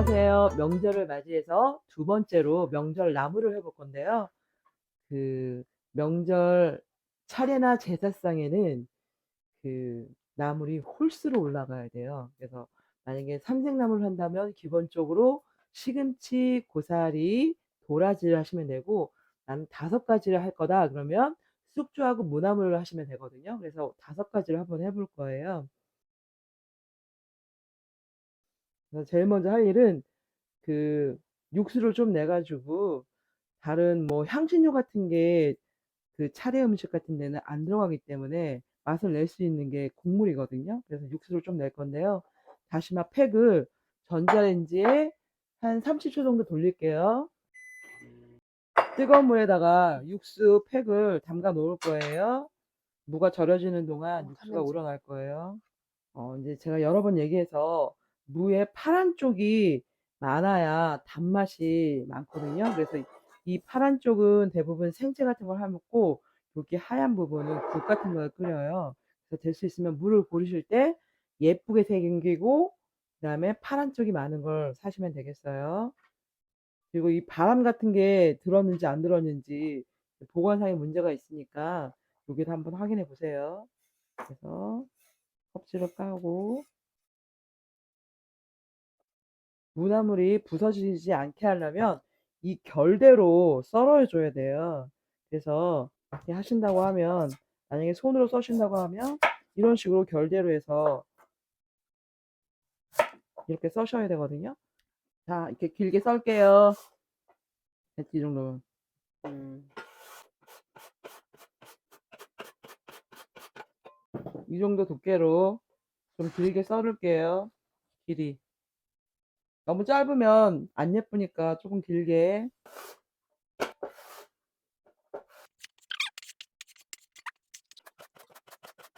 안녕하세요. 명절을 맞이해서 두 번째로 명절 나물을 해볼 건데요. 그 명절 차례나 제사상에는 그 나물이 홀수로 올라가야 돼요. 그래서 만약에 삼색나물을 한다면 기본적으로 시금치, 고사리, 도라지를 하시면 되고, 나는 5가지를 할 거다 그러면 쑥주하고 무나물을 하시면 되거든요. 그래서 5가지를 한번 해볼 거예요. 그래서 제일 먼저 할 일은 그 육수를 좀 내 가지고, 다른 뭐 향신료 같은 게 그 차례 음식 같은 데는 안 들어가기 때문에 맛을 낼 수 있는 게 국물이거든요. 그래서 육수를 좀 낼 건데요. 다시마 팩을 전자레인지에 한 30초 정도 돌릴게요. 뜨거운 물에다가 육수 팩을 담가 놓을 거예요. 무가 절여지는 동안 육수가 우러날 거예요. 이제 제가 여러 번 얘기해서 무의 파란 쪽이 많아야 단맛이 많거든요. 그래서 이 파란 쪽은 대부분 생채 같은 걸 해먹고, 여기 하얀 부분은 국 같은 걸 끓여요. 그래서 될 수 있으면 물을 고르실 때 예쁘게 생기고, 그다음에 파란 쪽이 많은 걸 사시면 되겠어요. 그리고 이 바람 같은 게 들었는지 안 들었는지 보관상에 문제가 있으니까 여기도 한번 확인해 보세요. 그래서 껍질을 까고, 무나물이 부서지지 않게 하려면 이 결대로 썰어 줘야 돼요. 그래서 이렇게 하신다고 하면, 만약에 손으로 써신다고 하면 이런 식으로 결대로 해서 이렇게 써셔야 되거든요. 자, 이렇게 길게 썰게요. 이 정도. 이 정도 두께로 좀 길게 썰을게요. 길이 너무 짧으면 안 예쁘니까 조금 길게.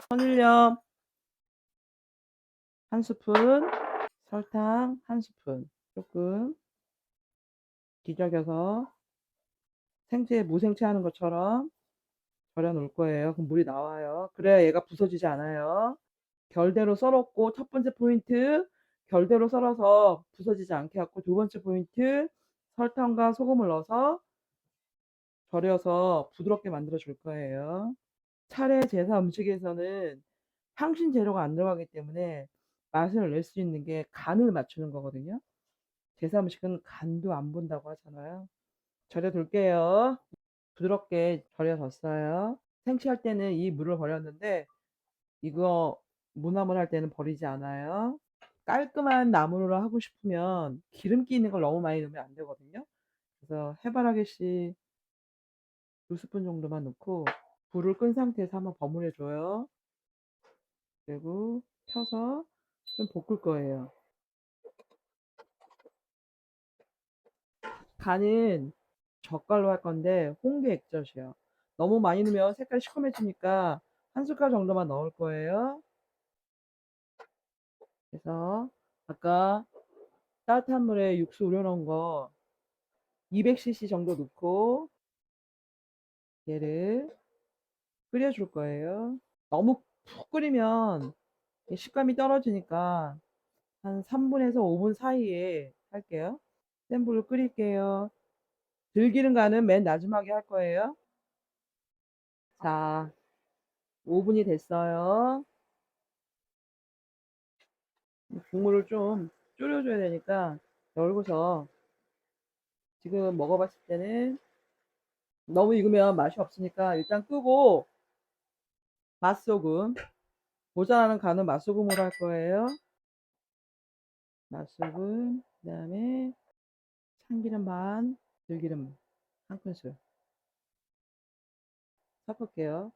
천일염 1스푼, 설탕 1스푼, 조금 뒤적여서 생채 무생채 하는 것처럼 절여 놓을 거예요. 그럼 물이 나와요. 그래야 얘가 부서지지 않아요. 결대로 썰었고, 첫 번째 포인트, 결대로 썰어서 부서지지 않게 하고, 두 번째 포인트, 설탕과 소금을 넣어서 절여서 부드럽게 만들어 줄 거예요. 차례 제사 음식에서는 향신 재료가 안 들어가기 때문에 맛을 낼 수 있는 게 간을 맞추는 거거든요. 제사 음식은 간도 안 본다고 하잖아요. 절여 둘게요. 부드럽게 절여졌어요. 생취할 때는 이 물을 버렸는데, 이거 무나물 할 때는 버리지 않아요. 깔끔한 나물로 하고 싶으면 기름기 있는 걸 너무 많이 넣으면 안 되거든요. 그래서 해바라기씨 2스푼 정도만 넣고 불을 끈 상태에서 한번 버무려 줘요. 그리고 펴서 좀 볶을 거예요. 간은 젓갈로 할 건데 홍게 액젓이요. 너무 많이 넣으면 색깔이 시커매지니까 1숟갈 정도만 넣을 거예요. 그래서 아까 따뜻한 물에 육수 우려놓은 거 200cc 정도 넣고 얘를 끓여줄 거예요. 너무 푹 끓이면 식감이 떨어지니까 한 3분에서 5분 사이에 할게요. 센 불로 끓일게요. 들기름 간은 맨 마지막에 할 거예요. 자, 5분이 됐어요. 국물을 좀 졸여줘야 되니까 열고서, 지금 먹어봤을 때는 너무 익으면 맛이 없으니까 일단 끄고 맛소금, 모자라는 간은 맛소금으로 할 거예요. 맛소금, 그 다음에 참기름 반, 들기름 1큰술 섞을게요.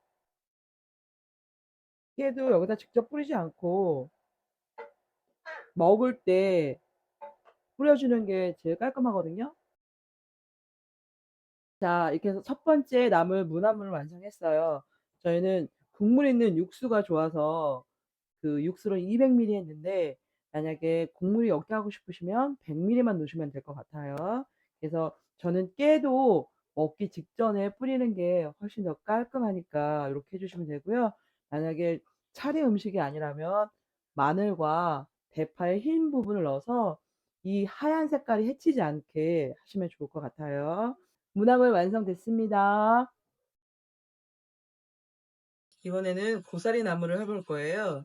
깨도 여기다 직접 뿌리지 않고 먹을 때 뿌려주는 게 제일 깔끔하거든요. 자, 이렇게 해서 첫 번째 나물 무나물을 완성했어요. 저희는 국물 있는 육수가 좋아서 그 육수를 200ml 했는데, 만약에 국물이 적게 하고 싶으시면 100ml만 넣으시면 될 것 같아요. 그래서 저는 깨도 먹기 직전에 뿌리는 게 훨씬 더 깔끔하니까 이렇게 해주시면 되고요. 만약에 차례 음식이 아니라면 마늘과 대파의 흰 부분을 넣어서 이 하얀 색깔이 해치지 않게 하시면 좋을 것 같아요. 무나물 완성됐습니다. 이번에는 고사리 나물을 해볼 거예요.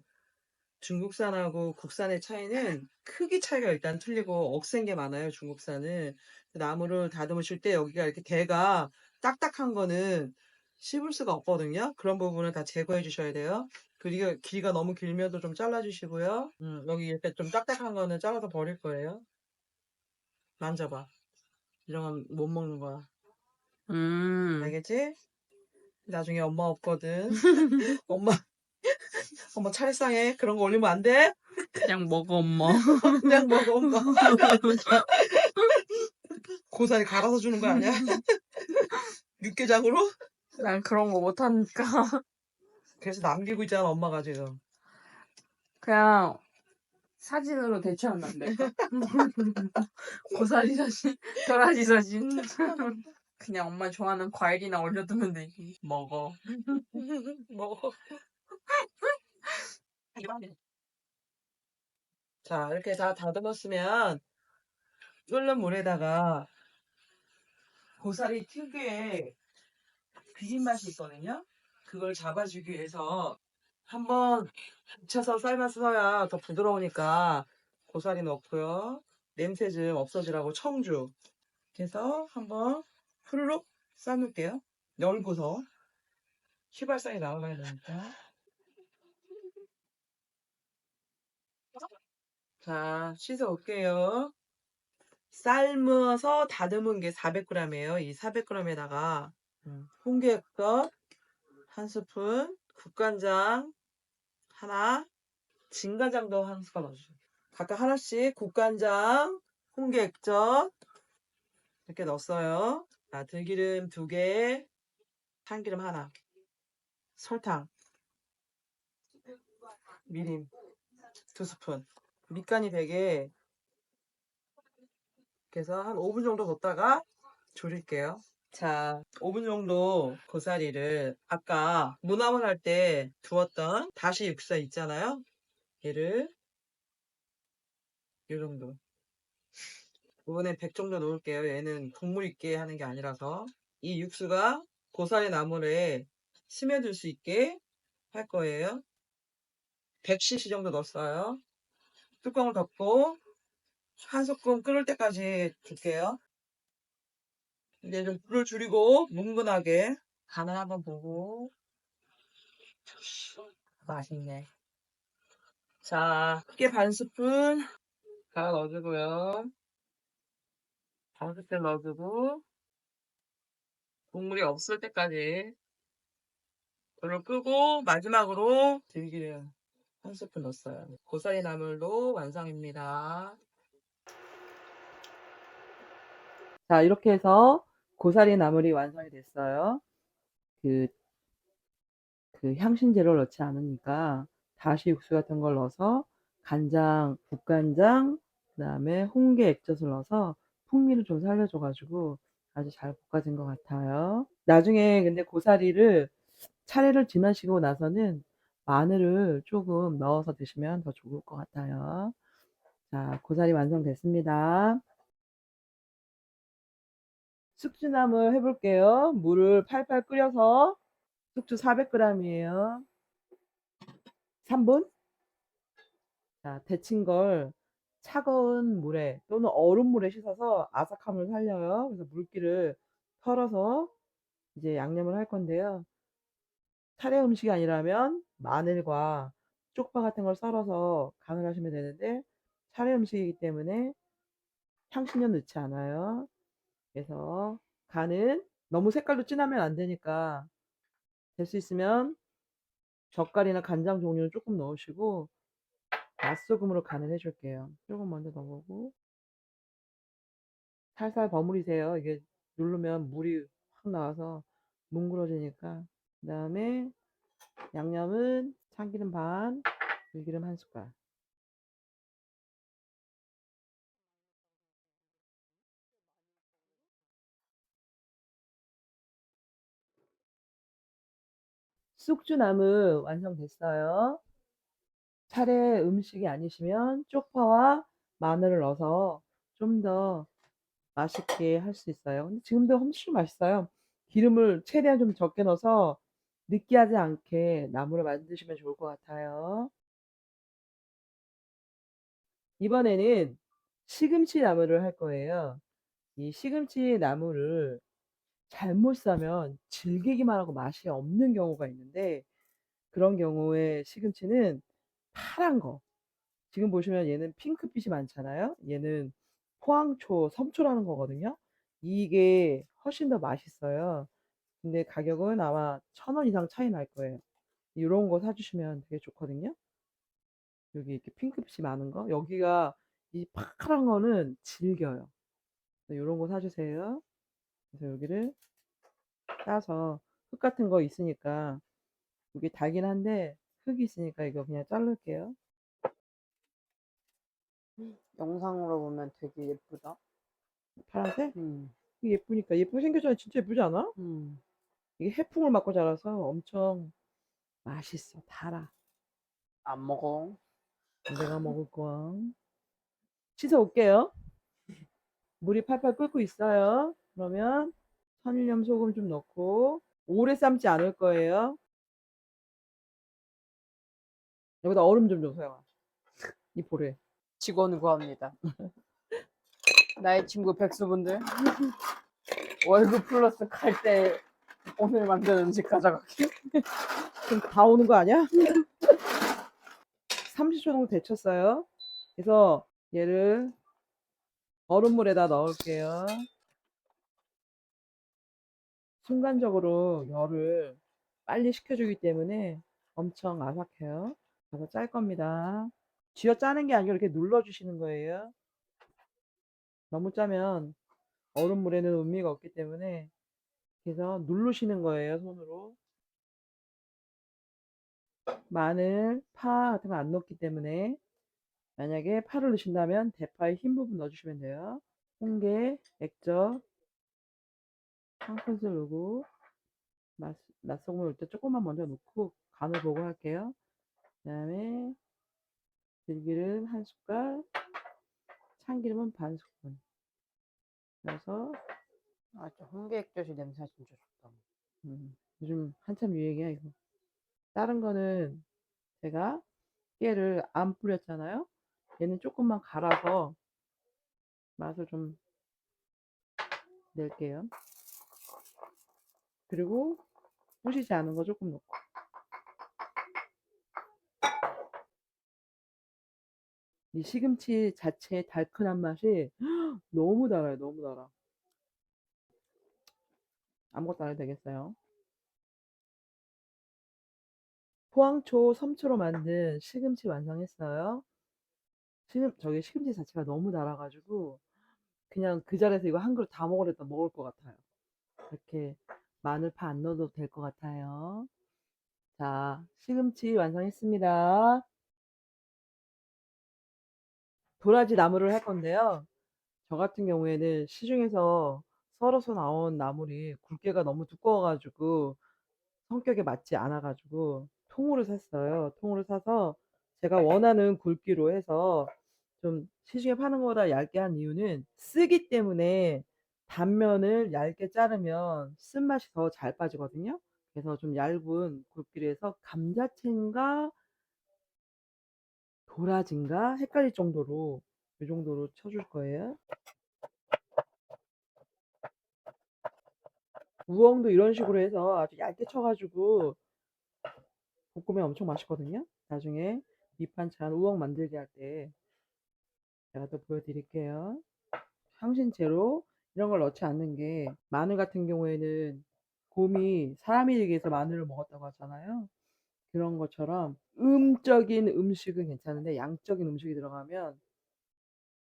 중국산하고 국산의 차이는 크기 차이가 일단 틀리고 억센 게 많아요, 중국산은. 나물을 다듬으실 때 여기가 이렇게 대가 딱딱한 거는 씹을 수가 없거든요. 그런 부분을 다 제거해 주셔야 돼요. 그리고 길이가 너무 길면도 좀 잘라 주시고요. 여기 이렇게 좀 딱딱한 거는 잘라서 버릴 거예요. 만져봐. 이런 건 못 먹는 거야. 알겠지? 나중에 엄마 없거든. 엄마, 엄마 찰상해. 그런 거 올리면 안 돼? 그냥 먹어, 엄마. 그냥 먹어, 엄마. 고사리 갈아서 주는 거 아니야? 육개장으로? 난 그런 거 못하니까. 그래서 남기고 있잖아, 엄마가 지금. 그냥 사진으로 대체하면 안 될까? 고사리 사진, 도라지 사진. 그냥 엄마 좋아하는 과일이나 올려두면 되지. 먹어. 먹어. 자, 이렇게 다 다듬었으면 끓는 물에다가 고사리 특유의 비린 맛이 있거든요. 그걸 잡아주기 위해서 한번 데쳐서 삶았어야 더 부드러우니까 고사리 넣고요. 냄새 좀 없어지라고 청주. 그래서 한번 후루룩 삶을게요. 열고서 휘발성이 나와야 되니까. 자, 씻어올게요. 삶아서 다듬은 게 400g이에요. 이 400g에다가 홍게액젓 한 스푼, 국간장 하나, 진간장도 한 스푼 넣어주세요. 각각 하나씩 국간장, 홍게액젓 이렇게 넣었어요. 자, 들기름 2개, 참기름 하나, 설탕, 미림 2스푼, 밑간이 되게 그래서 한 5분 정도 뒀다가 졸일게요. 자, 5분 정도 고사리를 아까 무나물 할 때 두었던 다시 육수 있잖아요. 얘를 이 정도. 이번엔 100 정도 넣을게요. 얘는 국물 있게 하는 게 아니라서. 이 육수가 고사리 나물에 스며들 수 있게 할 거예요. 100cc 정도 넣었어요. 뚜껑을 덮고 한 소끔 끓을 때까지 둘게요. 이제 좀 불을 줄이고 뭉근하게 간을 한번 보고 맛있네. 자, 크게 반 스푼 다 넣어주고요. 5스푼 넣어주고 국물이 없을 때까지 불을 끄고 마지막으로 들기름 한 스푼 넣었어요. 고사리 나물도 완성입니다. 자, 이렇게 해서 고사리 나물이 완성이 됐어요. 그, 그 향신재를 넣지 않으니까 다시 육수 같은 걸 넣어서 간장, 국간장, 그 다음에 홍게 액젓을 넣어서 풍미를 좀 살려줘가지고 아주 잘 볶아진 것 같아요. 나중에 근데 고사리를 차례를 지나시고 나서는 마늘을 조금 넣어서 드시면 더 좋을 것 같아요. 자, 고사리 완성됐습니다. 숙주나물 해볼게요. 물을 팔팔 끓여서 숙주 400g이에요. 3분. 자, 데친 걸 차가운 물에 또는 얼음물에 씻어서 아삭함을 살려요. 그래서 물기를 털어서 이제 양념을 할 건데요. 차례 음식이 아니라면 마늘과 쪽파 같은 걸 썰어서 간을 하시면 되는데 차례 음식이기 때문에 향신료 넣지 않아요. 그래서 간은 너무 색깔도 진하면 안 되니까 될 수 있으면 젓갈이나 간장 종류를 조금 넣으시고 맛소금으로 간을 해줄게요. 조금 먼저 넣어보고 살살 버무리세요. 이게 누르면 물이 확 나와서 뭉그러지니까. 그 다음에 양념은 참기름 반, 들기름 한 숟갈. 쑥주나물 완성됐어요. 차례 음식이 아니시면 쪽파와 마늘을 넣어서 좀 더 맛있게 할 수 있어요. 근데 지금도 엄청 맛있어요. 기름을 최대한 좀 적게 넣어서 느끼하지 않게 나물을 만드시면 좋을 것 같아요. 이번에는 시금치 나물을 할 거예요. 이 시금치 나물을 잘못 싸면 질기기만 하고 맛이 없는 경우가 있는데, 그런 경우에 시금치는 파란 거. 지금 보시면 얘는 핑크빛이 많잖아요. 얘는 포항초, 섬초라는 거거든요. 이게 훨씬 더 맛있어요. 근데 가격은 아마 1,000원 이상 차이 날 거예요. 이런 거 사주시면 되게 좋거든요. 여기 이렇게 핑크빛이 많은 거. 여기가 이 파란 거는 질겨요. 이런 거 사주세요. 그래서 여기를 따서 흙 같은 거 있으니까, 이게 달긴 한데 흙이 있으니까 이거 그냥 자를게요. 영상으로 보면 되게 예쁘다. 파란색? 이게 예쁘니까. 예쁘게 생겼잖아. 진짜 예쁘지 않아? 이게 해풍을 맞고 자라서 엄청 맛있어. 달아. 안 먹어. 내가 먹을 거야. 씻어 올게요. 물이 팔팔 끓고 있어요. 그러면 천일염 소금 좀 넣고, 오래 삶지 않을 거예요. 여기다 얼음 좀 줘서요. 이 볼에. 직원을 구합니다. 나의 친구 백수분들 월급 플러스 갈 때 오늘 만든 음식 가져갈게. 그럼 다 오는 거 아니야? 30초 정도 데쳤어요. 그래서 얘를 얼음물에다 넣을게요. 순간적으로 열을 빨리 식혀주기 때문에 엄청 아삭해요. 그래서 짤 겁니다. 쥐어 짜는 게 아니고 이렇게 눌러주시는 거예요. 너무 짜면 얼음물에는 음미가 없기 때문에, 그래서 누르시는 거예요, 손으로. 마늘, 파 같은 거 안 넣기 때문에, 만약에 파를 넣으신다면 대파의 흰 부분 넣어주시면 돼요. 홍게, 액젓 한 큰술 넣고, 맛소금을 넣을 때 조금만 먼저 넣고 간을 보고 할게요. 그 다음에 들기름 한 숟갈, 참기름은 반 스푼 넣어서, 저 홍게 액젓이 냄새 진짜 좋다. 요즘 한참 유행이야 이거. 다른 거는 제가 깨를 안 뿌렸잖아요. 얘는 조금만 갈아서 맛을 좀 낼게요. 그리고 부시지 않은 거 조금 넣고. 이 시금치 자체의 달큰한 맛이 너무 달아요. 너무 달아. 아무것도 안 해도 되겠어요. 포항초, 섬초로 만든 시금치 완성했어요. 저기 시금치 자체가 너무 달아가지고 그냥 그 자리에서 이거 한 그릇 다 먹으려다 먹을 것 같아요. 이렇게 마늘파 안 넣어도 될 것 같아요. 자, 시금치 완성했습니다. 도라지 나물을 할 건데요. 저 같은 경우에는 시중에서 썰어서 나온 나물이 굵기가 너무 두꺼워가지고 성격에 맞지 않아가지고 통으로 샀어요. 통으로 사서 제가 원하는 굵기로 해서, 좀 시중에 파는 거보다 얇게 한 이유는 쓰기 때문에, 단면을 얇게 자르면 쓴맛이 더 잘 빠지거든요. 그래서 좀 얇은 굵기로 해서 감자채인가 도라지인가 헷갈릴 정도로 이 정도로 쳐줄 거예요. 우엉도 이런 식으로 해서 아주 얇게 쳐가지고 볶으면 엄청 맛있거든요. 나중에 밑반찬 우엉 만들기 할 때 제가 또 보여드릴게요. 향신채로 이런 걸 넣지 않는 게, 마늘 같은 경우에는 곰이 사람에 의해서 마늘을 먹었다고 하잖아요. 그런 것처럼 음적인 음식은 괜찮은데 양적인 음식이 들어가면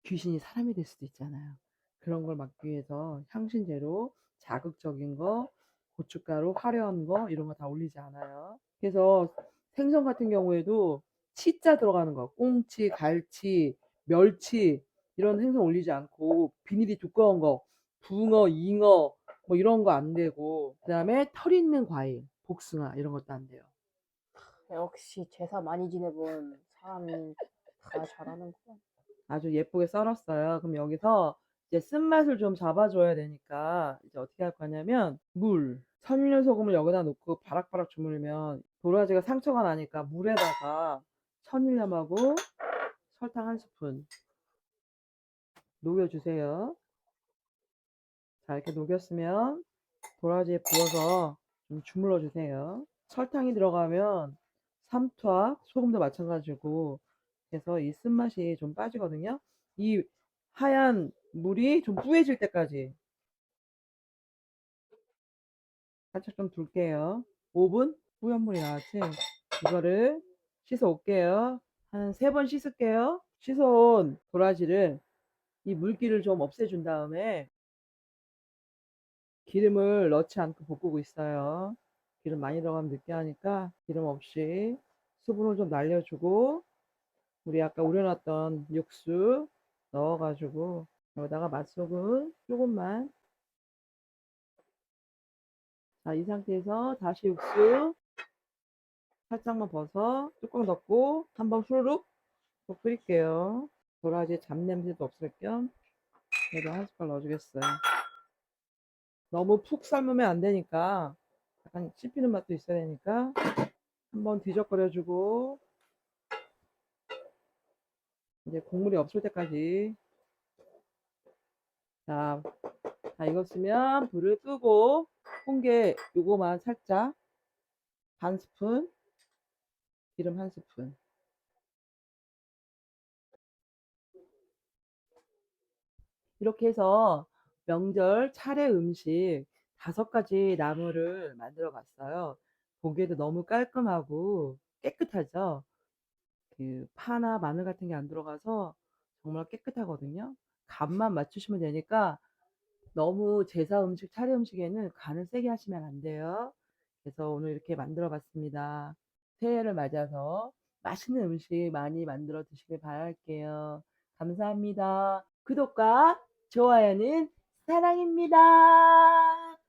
귀신이 사람이 될 수도 있잖아요. 그런 걸 막기 위해서 향신제로 자극적인 거, 고춧가루, 화려한 거 이런 거 다 올리지 않아요. 그래서 생선 같은 경우에도 치자 들어가는 거, 꽁치, 갈치, 멸치 이런 생선 올리지 않고 비닐이 두꺼운 거, 붕어, 잉어 뭐 이런 거 안 되고, 그다음에 털 있는 과일, 복숭아 이런 것도 안 돼요. 역시 제사 많이 지내본 사람이 다 잘하는구나. 아주 예쁘게 썰었어요. 그럼 여기서 이제 쓴맛을 좀 잡아줘야 되니까 이제 어떻게 할 거냐면 천일염 소금을 여기다 놓고 바락바락 주물면 도라지가 상처가 나니까 물에다가 천일염하고 설탕 1스푼 녹여주세요. 자, 이렇게 녹였으면 도라지에 부어서 좀 주물러 주세요. 설탕이 들어가면 삼투압, 소금도 마찬가지고 해서 이 쓴맛이 좀 빠지거든요. 이 하얀 물이 좀 뿌얘질 때까지 살짝 좀 둘게요. 5분? 뿌연 물이 나왔지? 이거를 씻어 올게요. 한 3번 씻을게요. 씻어온 도라지를 이 물기를 좀 없애준 다음에 기름을 넣지 않고 볶고 있어요. 기름 많이 들어가면 느끼하니까 기름 없이 수분을 좀 날려주고 우리 아까 우려놨던 육수 넣어가지고 여기다가 맛소금 조금만. 자, 이 상태에서 다시 육수 살짝만 벗어 뚜껑 덮고 한번 후루룩 또 끓일게요. 도라지 잡냄새도 없을 겸 여기다 1숟갈 넣어주겠어요. 너무 푹 삶으면 안 되니까 약간 씹히는 맛도 있어야 되니까 한번 뒤적거려주고 이제 국물이 없을 때까지. 자, 다 익었으면 불을 끄고 홍게 요거만 살짝 1스푼, 기름 1스푼. 이렇게 해서 명절 차례 음식 5가지 나물을 만들어 봤어요. 보기에도 너무 깔끔하고 깨끗하죠. 그 파나 마늘 같은 게 안 들어가서 정말 깨끗하거든요. 간만 맞추시면 되니까 너무 제사 음식, 차례 음식에는 간을 세게 하시면 안 돼요. 그래서 오늘 이렇게 만들어 봤습니다. 새해를 맞아서 맛있는 음식 많이 만들어 드시길 바랄게요. 감사합니다. 구독과 좋아요는 사랑입니다.